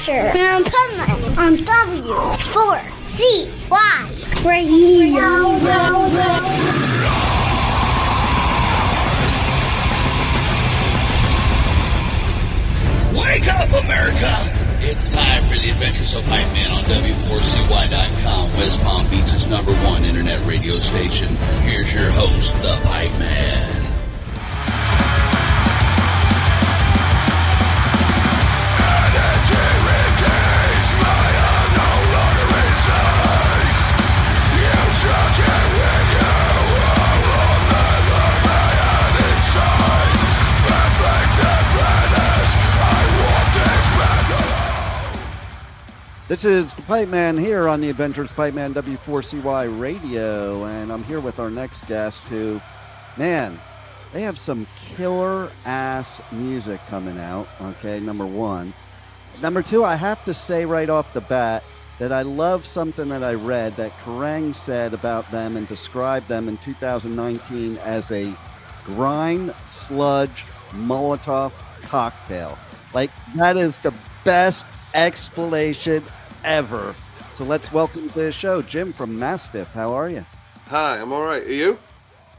Adventure on Pipeman on W4CY Radio. Wake up, America! It's time for the Adventures of Pipeman on W4CY.com, West Palm Beach's #1 internet radio station. Here's your host, the Pipeman. This is the Pipeman here on the Adventures of Pipeman W4CY Radio, and I'm here with our next guest who, man, they have some killer-ass music coming out, okay, number one. Number two, I have to say right off the bat that I love something that I read that Kerrang said about them and described them in 2019 as a grind, sludge, molotov cocktail. Like, that is the best explanation ever. So let's welcome to the show Jim from Mastiff. How are you? Hi, I'm all right. Are you?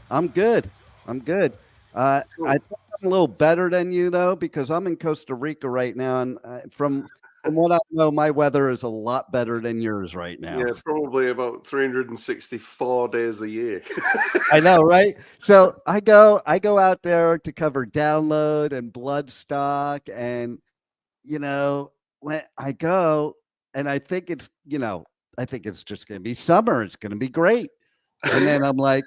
I'm good. Cool. I think I'm a little better than you though, because I'm in Costa Rica right now, and from what I know, my weather is a lot better than yours right now. Yeah, probably about 364 days a year. I know, right? So I go out there to cover download and bloodstock, and when I go, and I think it's just going to be summer. It's going to be great. And then I'm like,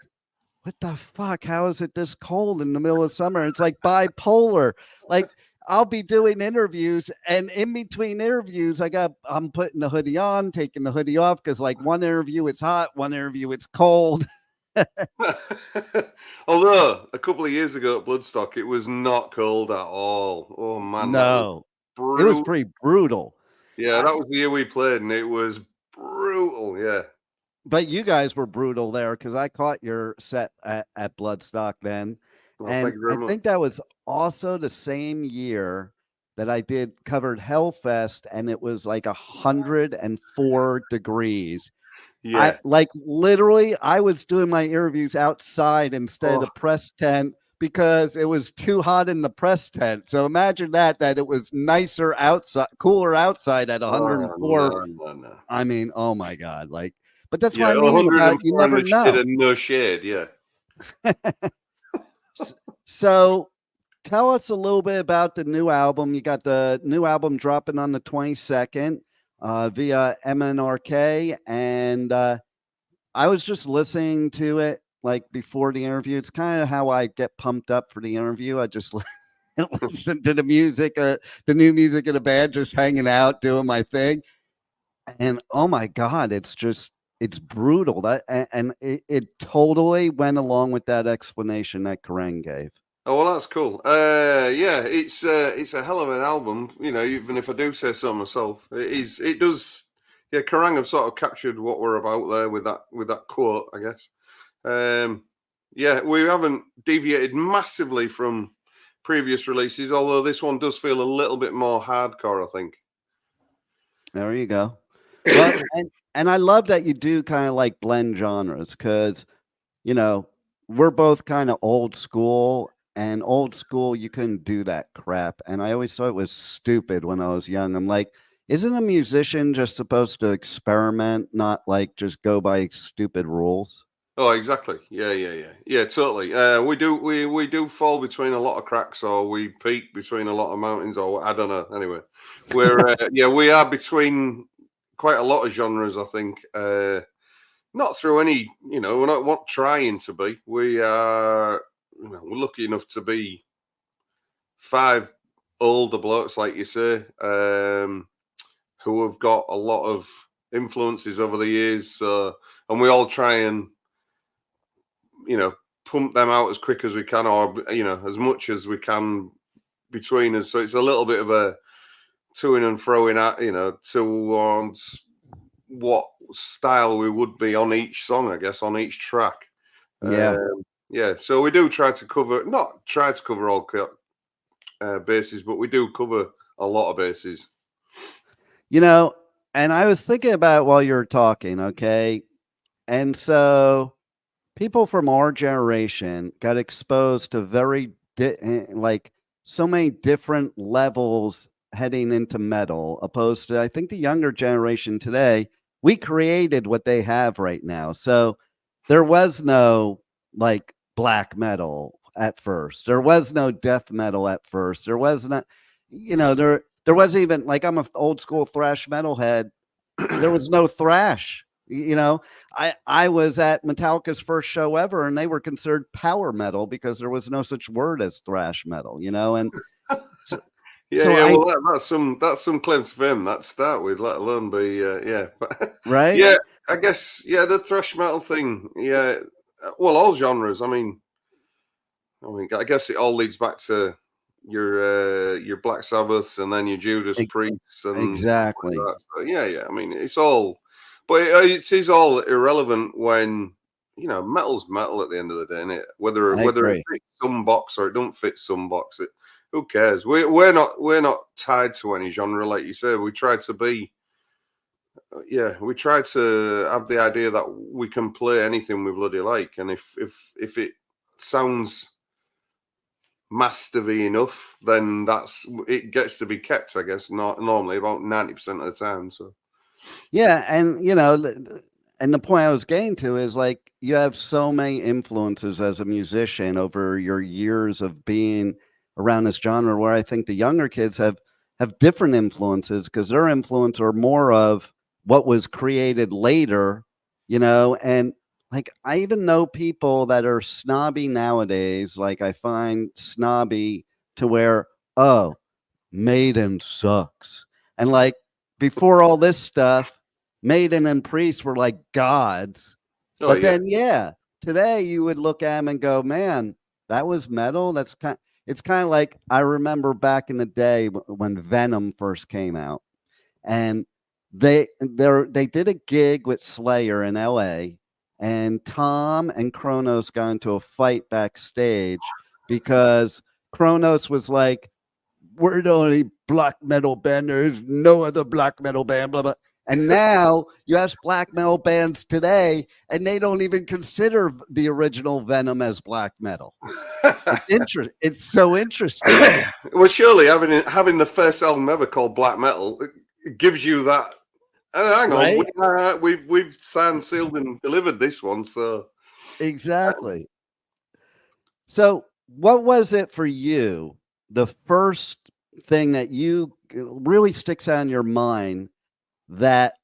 what the fuck? How is it this cold in the middle of summer? It's like bipolar. Like, I'll be doing interviews, and in between interviews, I'm putting the hoodie on, taking the hoodie off, because like one interview it's hot, one interview it's cold. Although a couple of years ago at Bloodstock, it was not cold at all. Oh man, no, it was pretty brutal. Yeah, that was the year we played, and it was brutal. Yeah, but you guys were brutal there, because I caught your set at Bloodstock then. well, And I think that was also the same year that I covered Hellfest, and it was like 104 degrees. yeah. Literally, I was doing my interviews outside instead of press tent, because it was too hot in the press tent. So imagine that it was nicer outside, cooler outside at 104. No. I mean, oh my God. But that's what I mean about you never know. And no shade, yeah. So tell us a little bit about the new album. You got the new album dropping on the 22nd via MNRK. And I was just listening to it like before the interview. It's kind of how I get pumped up for the interview. I just listen to the music, the new music of the band, just hanging out, doing my thing. And oh my God, it's brutal. It totally went along with that explanation that Kerrang gave. Oh, well, that's cool. Yeah, it's a hell of an album. Even if I do say so myself, it does. Yeah, Kerrang have sort of captured what we're about there with that quote, I guess. Yeah, we haven't deviated massively from previous releases, although this one does feel a little bit more hardcore, I think. There you go. Well, and I love that you do kind of like blend genres, because, we're both kind of old school, and old school, you couldn't do that crap. And I always thought it was stupid when I was young. I'm like, isn't a musician just supposed to experiment, not like just go by stupid rules? Oh, exactly. Yeah, totally. We do fall between a lot of cracks, or we peak between a lot of mountains, or I don't know. Anyway, we are between quite a lot of genres, I think. Not through any, we're not trying to be. We are, we're lucky enough to be 5 older blokes, like you say, who have got a lot of influences over the years. And we all try and, pump them out as quick as we can, or, as much as we can between us. So it's a little bit of a to-ing and fro-ing at, towards what style we would be on each song, I guess, on each track. Yeah. So we do try to cover, not try to cover all bases, but we do cover a lot of bases. You know, and I was thinking about it while you were talking, okay? And so people from our generation got exposed to like so many different levels heading into metal, opposed to I think the younger generation today, we created what they have right now. So there was no like black metal at first. There was no death metal at first. There was not, there wasn't even like I'm an old school thrash metalhead. There was no thrash. I was at Metallica's first show ever, and they were considered power metal because there was no such word as thrash metal. And so, Yeah, so yeah. I Well, that's some claims to fame. That start with, let alone be, yeah. right. Yeah, I guess, yeah, the thrash metal thing. Yeah, well, all genres. I mean, I guess it all leads back to your Black Sabbaths and then your Judas e- Priests and stuff like Exactly. that. So, yeah, yeah. I mean, it's all, but it is all irrelevant when metal's metal at the end of the day, innit? Whether I it agree. fits some box or it don't fit some box, who cares? We're not tied to any genre, like you said. We try to be. Yeah, we try to have the idea that we can play anything we bloody like, and if it sounds masterly enough, then it gets to be kept. I guess not normally about 90% of the time. So Yeah, and and the point I was getting to is like you have so many influences as a musician over your years of being around this genre, where I think the younger kids have different influences because their influence are more of what was created later, and like I even know people that are snobby nowadays. Like I find snobby to where, oh, Maiden sucks. And like before all this stuff, Maiden and Priest were like gods. oh But yeah, then, yeah, today you would look at them and go, man, that was metal. It's kind of like I remember back in the day when Venom first came out, and they did a gig with Slayer in L.A. and Tom and Kronos got into a fight backstage because Kronos was like, we're the only black metal band. There's no other black metal band, blah, blah. And now you ask black metal bands today, and they don't even consider the original Venom as black metal. It's so interesting. well, surely having the first album ever called black metal it gives you that. Hang on, Right? we've signed, sealed, and delivered this one. So Exactly. So, what was it for you? The first thing that you really sticks out in your mind that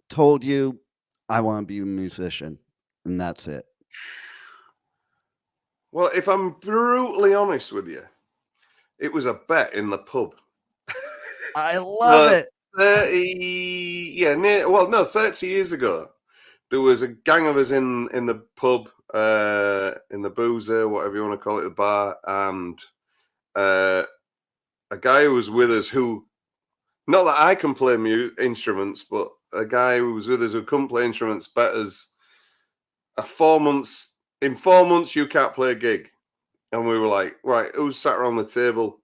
told you, I want to be a musician, and that's it. well, if I'm brutally honest with you, it was a bet in the pub. I love it. 30, yeah, 30 years ago, there was a gang of us in the pub, in the boozer, whatever you want to call it, the bar, and a guy who was with us who, not that I can play instruments, but a guy who was with us who couldn't play instruments bet us in 4 months you can't play a gig. And we were like, right, who's sat around the table?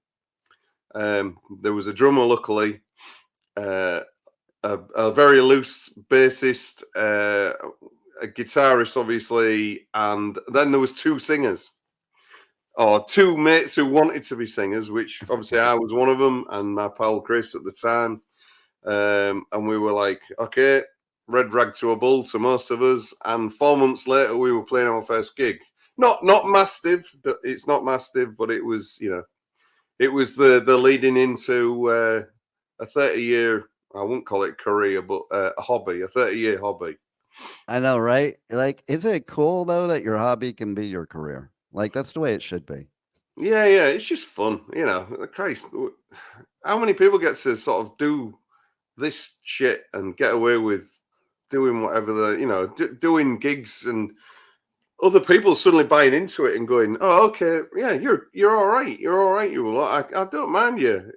There was a drummer, luckily, a very loose bassist, a guitarist, obviously, and then there was two singers, or two mates who wanted to be singers, which obviously I was one of them, and my pal Chris at the time. And we were like, okay, red rag to a bull to most of us. And 4 months later, we were playing our first gig. Not Mastiff. It's not Mastiff, but it was, it was the leading into a 30-year, I wouldn't call it career, but a hobby, a 30-year hobby. I know, right? Like, isn't it cool though that your hobby can be your career? Like, that's the way it should be. Yeah, yeah, it's just fun, Christ, how many people get to sort of do this shit and get away with doing whatever doing gigs, and other people suddenly buying into it and going, oh, okay, yeah, you're all right, I don't mind you.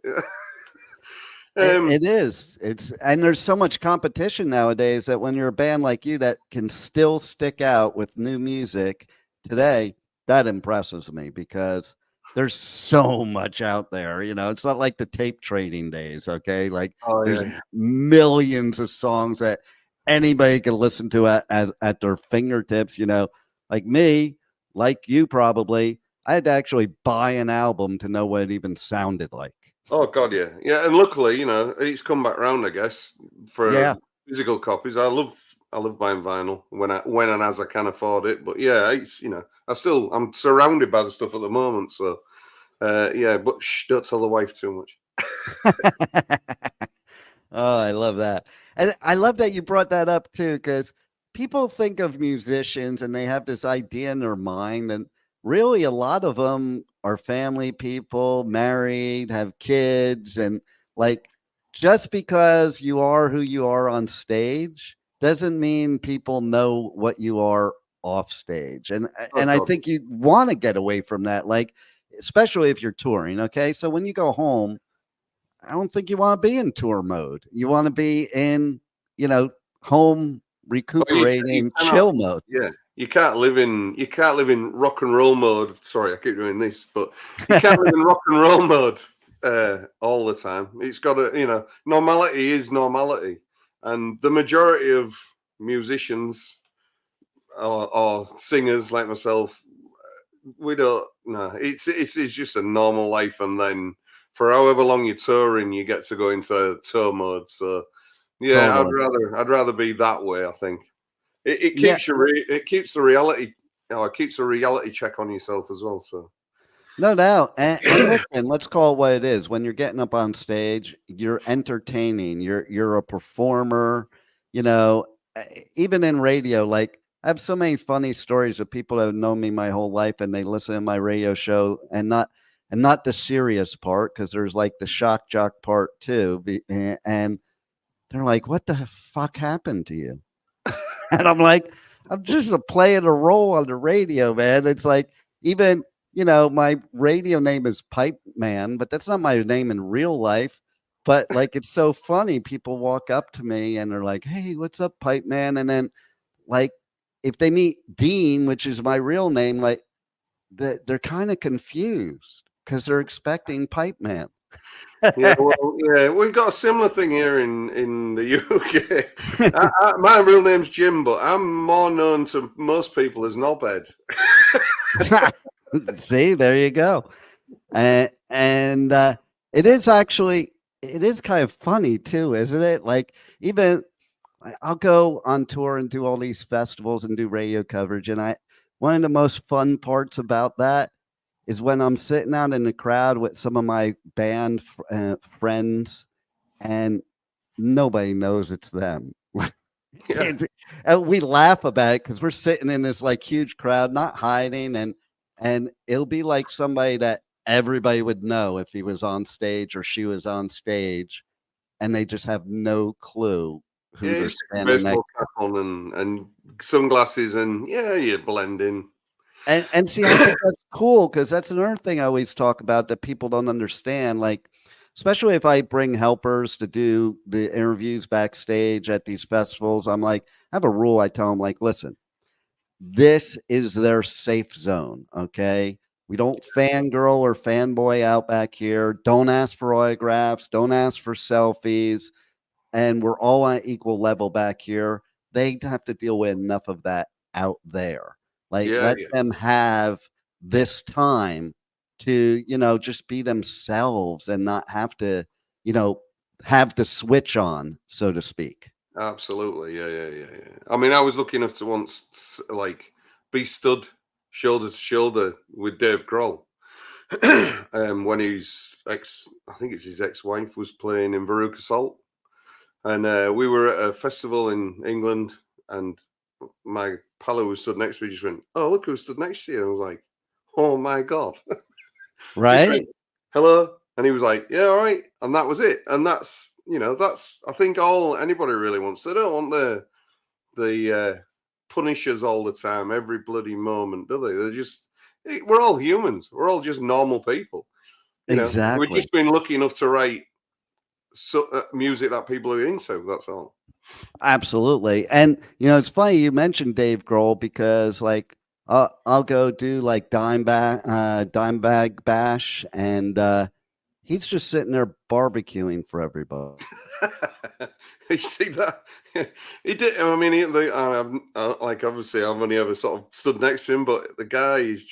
It is. And there's so much competition nowadays that when you're a band like you that can still stick out with new music today, that impresses me because there's so much out there. It's not like the tape trading days. Okay. Like Oh there's yeah. millions of songs that anybody can listen to at their fingertips. Like me, like you probably, I had to actually buy an album to know what it even sounded like. Oh God, yeah, yeah. And luckily, it's come back round. I guess for Yeah. physical copies. I love buying vinyl when and as I can afford it. But yeah, it's I'm surrounded by the stuff at the moment. So yeah, but don't tell the wife too much. Oh, I love that. And I love that you brought that up too, because people think of musicians and they have this idea in their mind. And really, a lot of them are family people, married, have kids. And like, just because you are who you are on stage doesn't mean people know what you are off stage. And, Oh and I God. think you want to get away from that, like, especially if you're touring. Okay. So when you go home, I don't think you want to be in tour mode. You want to be in, home Well, you recuperating, cannot. chill mode. Yeah, you can't live in rock and roll mode. Sorry, I keep doing this, but you can't live in rock and roll mode all the time. It's got to, normality is normality, and the majority of musicians or singers like myself, we don't. No, it's just a normal life, and then for however long you're touring, you get to go into tour mode. So yeah, Totally. I'd rather be that way. I think. It Yeah, keeps it keeps the reality, it keeps a reality check on yourself as well. So no doubt. And listen, let's call it what it is. When you're getting up on stage, you're entertaining. You're a performer. You know, even in radio, like I have so many funny stories of people that have known me my whole life, and they listen to my radio show, and not the serious part, because there's like the shock jock part too. And they're like, "What the fuck happened to you?" And I'm like, "I'm just playing a role on the radio, man." It's like, even, my radio name is Pipe Man, but that's not my name in real life. But like, it's so funny. People walk up to me and they're like, "Hey, what's up, Pipe Man?" And then, like, if they meet Dean, which is my real name, like, they're kind of confused because they're expecting Pipe Man. yeah, well, yeah, we've got a similar thing here in the UK. My real name's Jim, but I'm more known to most people as Knobhead. See, there you go. And it is kind of funny too, isn't it? Like, even I'll go on tour and do all these festivals and do radio coverage, and one of the most fun parts about that is when I'm sitting out in the crowd with some of my band friends, and nobody knows it's them. Yeah, And we laugh about it because we're sitting in this like huge crowd, not hiding, and it'll be like somebody that everybody would know if he was on stage or she was on stage, and they just have no clue who yeah, they're you stick a standing next baseball cap on and sunglasses, and yeah, you blend in. and see, I think that's cool, because that's another thing I always talk about that people don't understand. Like, especially if I bring helpers to do the interviews backstage at these festivals, I'm like, I have a rule. I tell them, like, listen, this is their safe zone. Okay. We don't fangirl or fanboy out back here. Don't ask for autographs. Don't ask for selfies. And we're all on equal level back here. They have to deal with enough of that out there. Like, Yeah, let yeah. them have this time to, just be themselves and not have to, you know, have the switch on, so to speak. Absolutely, yeah. I mean, I was lucky enough to once like be stood shoulder to shoulder with Dave Grohl when I think it's his ex-wife was playing in Veruca Salt, and we were at a festival in England, and my pal who was stood next to me just went, "Oh, look who stood next to you!" I was like, "Oh my god!" Just went, Right? "Hello," and he was like, "Yeah, all right," and that was it. And that's I think all anybody really wants. They don't want the punishers all the time, every bloody moment, do they? We're all humans. We're all just normal people. We've Exactly. just been lucky enough to write music that people are into. That's all. Absolutely. And, it's funny you mentioned Dave Grohl, because, like, I'll go do like dime bag bash, and he's just sitting there barbecuing for everybody. You see that? He did. I mean, like obviously I've only ever sort of stood next to him, but the guy is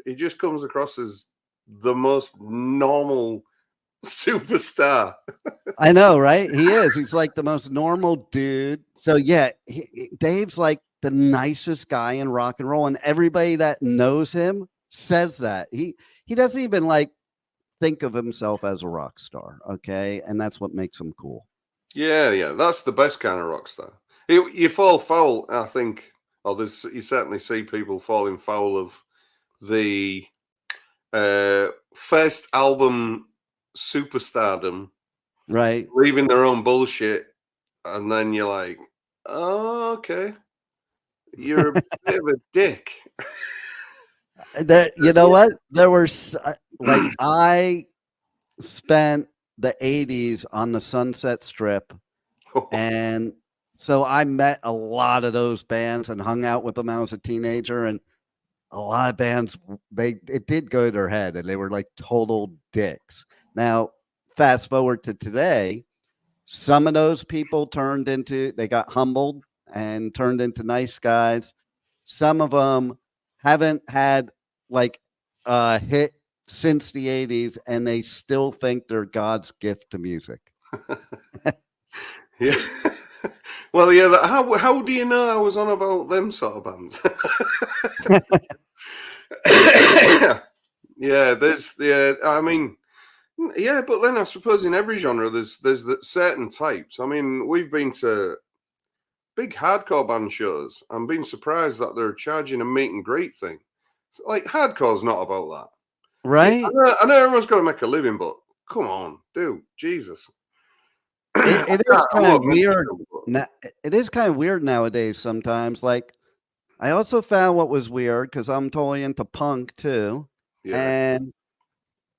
he just comes across as the most normal superstar. I know, right? He is. He's like the most normal dude. So yeah, Dave's like the nicest guy in rock and roll, and everybody that knows him says that. He doesn't even like think of himself as a rock star, okay? And that's what makes him cool. Yeah, that's the best kind of rock star. You fall foul, I think, or you certainly see people falling foul of the first album superstardom, right? Leaving their own bullshit, and then you're like, oh, okay, you're a bit of a dick. You know what? There were like I spent the 80s on the Sunset Strip, and so I met a lot of those bands and hung out with them when I was a teenager, and a lot of bands, it did go to their head, and they were like total dicks. Now, fast forward to today, some of those people they got humbled and turned into nice guys. Some of them haven't had like a hit since the 80s, and they still think they're God's gift to music. Yeah. Well, yeah. How do you know I was on about them sort of bands? Yeah, I mean, yeah, but then I suppose in every genre there's certain types. I mean, we've been to big hardcore band shows and been surprised that they're charging a meet and greet thing. Like, hardcore's not about that. Right? I know everyone's got to make a living, but come on, dude, Jesus. It is kind of weird. It is kind of weird nowadays sometimes. Like, I also found what was weird, because I'm totally into punk too. Yeah. And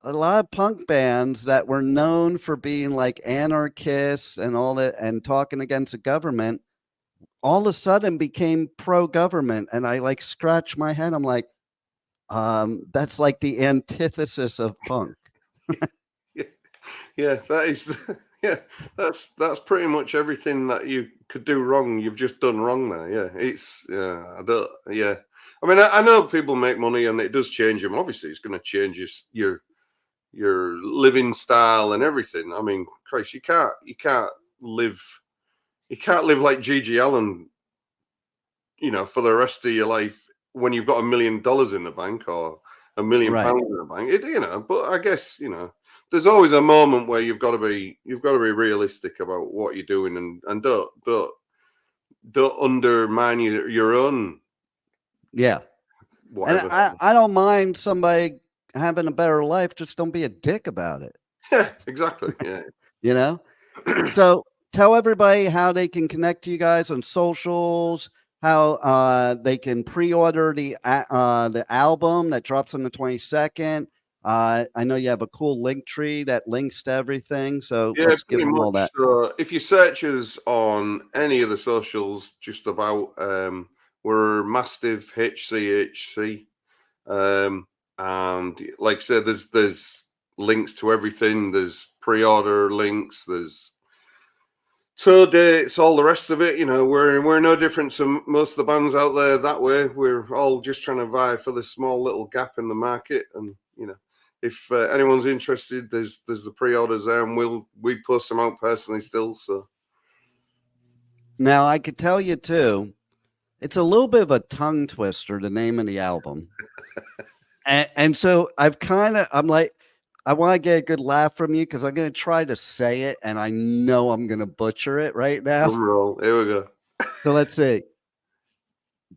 a lot of punk bands that were known for being like anarchists and all that and talking against the government all of a sudden became pro-government. And I like scratch my head. I'm like, that's like the antithesis of punk. Yeah, that is. Yeah, that's pretty much everything that you could do wrong. You've just done wrong there. Yeah, I don't. Yeah, I mean, I know people make money and it does change them. Obviously, it's going to change your living style and everything. I mean, Christ, you can't live like Gigi Allen, for the rest of your life when you've got $1 million in the bank or £1 million in the bank. But I guess there's always a moment where you've got to be realistic about what you're doing and don't undermine your own. Yeah. Whatever. And I don't mind somebody having a better life. Just don't be a dick about it. Yeah, exactly. Yeah. So tell everybody how they can connect to you guys on socials, how they can pre-order the album that drops on the 22nd. I know you have a cool link tree that links to everything. So yeah, let's give them all that. If you search us on any of the socials, just about we're Mastiff HCHC. And like I said, there's links to everything. There's pre-order links. There's tour dates, all the rest of it. We're no different to most of the bands out there that way. We're all just trying to vie for this small little gap in the market. And if anyone's interested, there's the pre-orders there, and we post them out personally still. So now I could tell you too, it's a little bit of a tongue twister, the name of the album. And so I'm like, I want to get a good laugh from you, because I'm going to try to say it, and I know I'm going to butcher it right now. Roll. Here we go. So let's see.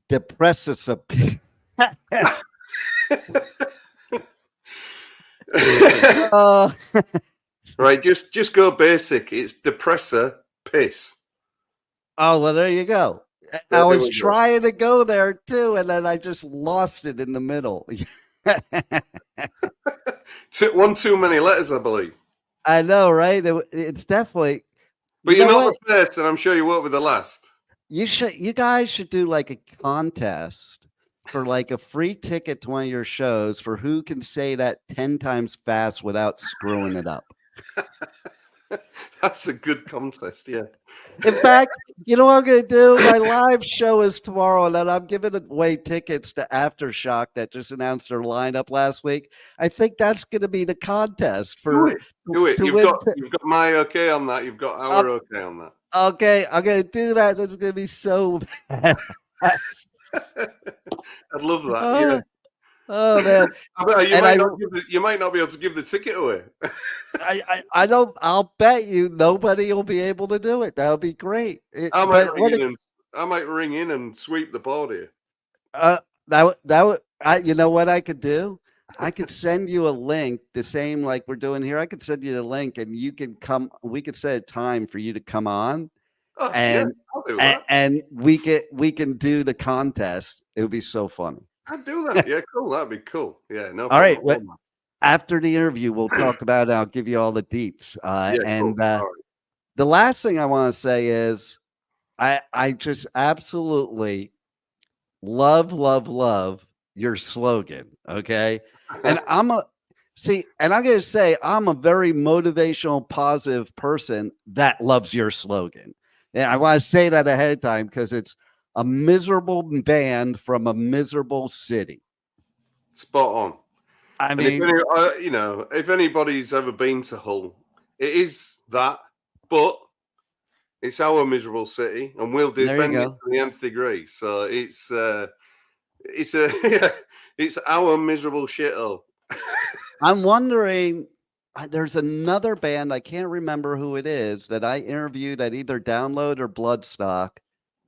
Deprecipice. Right, just go basic. It's Deprecipice. Oh, well, there you go. I was trying to go there too, and then I just lost it in the middle. One too many letters, I believe. I know, right? It's definitely. But you're not the first, and I'm sure you won't be the last. You guys should do like a contest for like a free ticket to one of your shows for who can say that 10 times fast without screwing it up. That's a good contest, yeah. In fact, you know what I'm going to do? My live show is tomorrow, and then I'm giving away tickets to Aftershock that just announced their lineup last week. I think that's going to be the contest for Do it. to You've win. got my okay on that. You've got our okay on that. Okay, I'm going to do that. That's going to be so bad. I'd love that. Yeah. Oh man! You might not be able to give the ticket away. I don't. I'll bet you nobody will be able to do it. That'll be great. I might ring in and sweep the board here. You know what I could do? I could send you a link, the same like we're doing here. I could send you the link, and you can come. We could set a time for you to come on, and I'll do that. and we can do the contest. It would be so funny. I'd do that. Yeah, cool. That'd be cool. Yeah, no problem. All right. Well, after the interview, we'll talk about it. I'll give you all the deets. Cool. Right. The last thing I want to say is I just absolutely love your slogan. Okay. And I'm going to say I'm a very motivational, positive person that loves your slogan. And I want to say that ahead of time because it's a miserable band from a miserable city. Spot on. I mean, if anybody's ever been to Hull, it is that, but it's our miserable city, and we'll defend it to the nth degree. So it's our miserable shithole. I'm wondering. There's another band, I can't remember who it is, that I interviewed at either Download or Bloodstock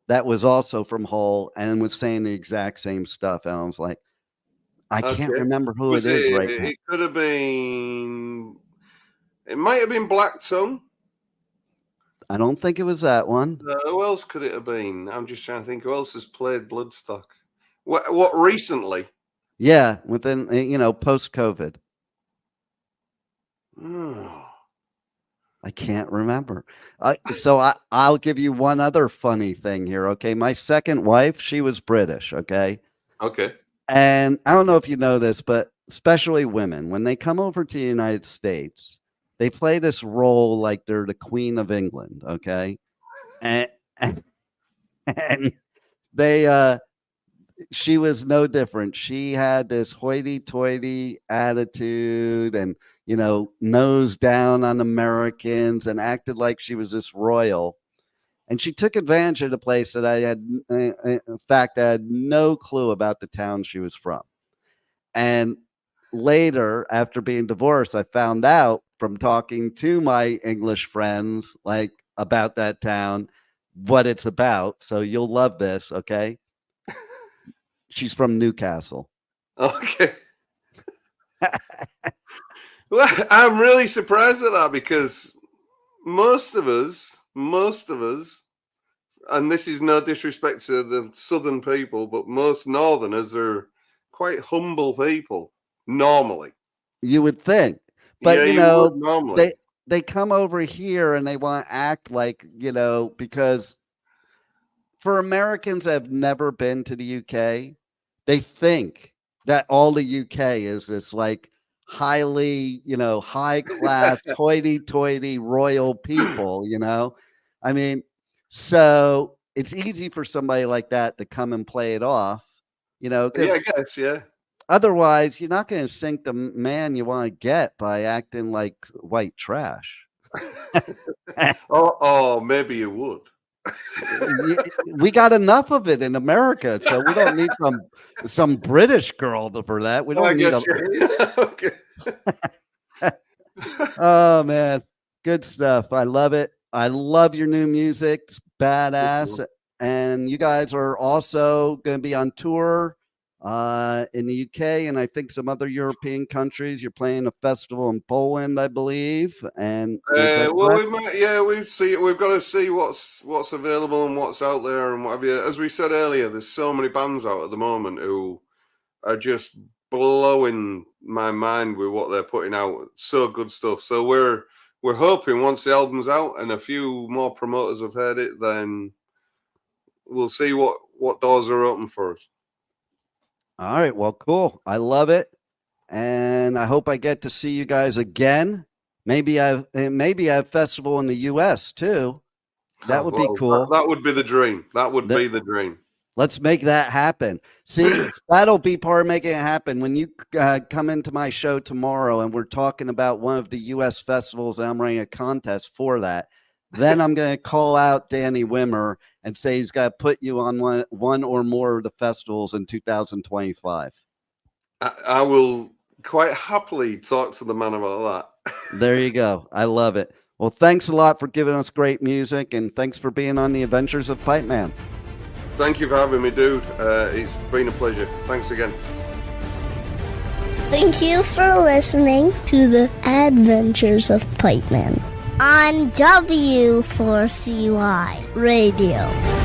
that was also from Hull and was saying the exact same stuff. And I was like, I can't remember who it is right now. It could have been, it might have been Black Tongue. I don't think it was that one. Who else could it have been? I'm just trying to think who else has played Bloodstock. What recently? Yeah, within, post-COVID. Oh. I can't remember. So I'll give you one other funny thing here. Okay. My second wife, she was British. Okay. Okay. And I don't know if you know this, but especially women, when they come over to the United States, they play this role like they're the Queen of England. Okay. And they, she was no different. She had this hoity-toity attitude and, nose down on Americans and acted like she was this royal. And she took advantage of the place that I had, in fact, I had no clue about the town she was from. And later, after being divorced, I found out from talking to my English friends, like about that town, what it's about. So you'll love this, okay? She's from Newcastle. Okay. Well, I'm really surprised at that because most of us, and this is no disrespect to the southern people, but most northerners are quite humble people normally. You would think. But, normally. They come over here and they want to act like, because for Americans that have never been to the UK, they think that all the UK is this like highly, high class, hoity-toity royal people, I mean, so it's easy for somebody like that to come and play it off, Yeah, I guess, yeah. Otherwise, you're not going to sink the man you want to get by acting like white trash. Oh, maybe you would. We got enough of it in America, so we don't need some British girl for that. We don't need Okay. Oh man, good stuff. I love it. I love your new music. It's badass. And you guys are also going to be on tour in the UK and I think some other European countries. You're playing a festival in Poland, I believe. And we've got to see what's available and what's out there and what have you. As we said earlier, there's so many bands out at the moment who are just blowing my mind with what they're putting out. So good stuff. So we're hoping once the album's out and a few more promoters have heard it, then we'll see what doors are open for us. All right. Well, cool. I love it. And I hope I get to see you guys again. Maybe I have festival in the US too. That would be cool. That would be the dream. That would be the dream. Let's make that happen. See, that'll be part of making it happen. When you come into my show tomorrow and we're talking about one of the U.S. festivals and I'm running a contest for that, then I'm going to call out Danny Wimmer and say he's got to put you on one or more of the festivals in 2025. I will quite happily talk to the man about that. There you go. I love it. Well, thanks a lot for giving us great music, and thanks for being on the Adventures of Pipeman. Thank you for having me, dude. It's been a pleasure. Thanks again. Thank you for listening to the Adventures of Pipeman on W4CY Radio.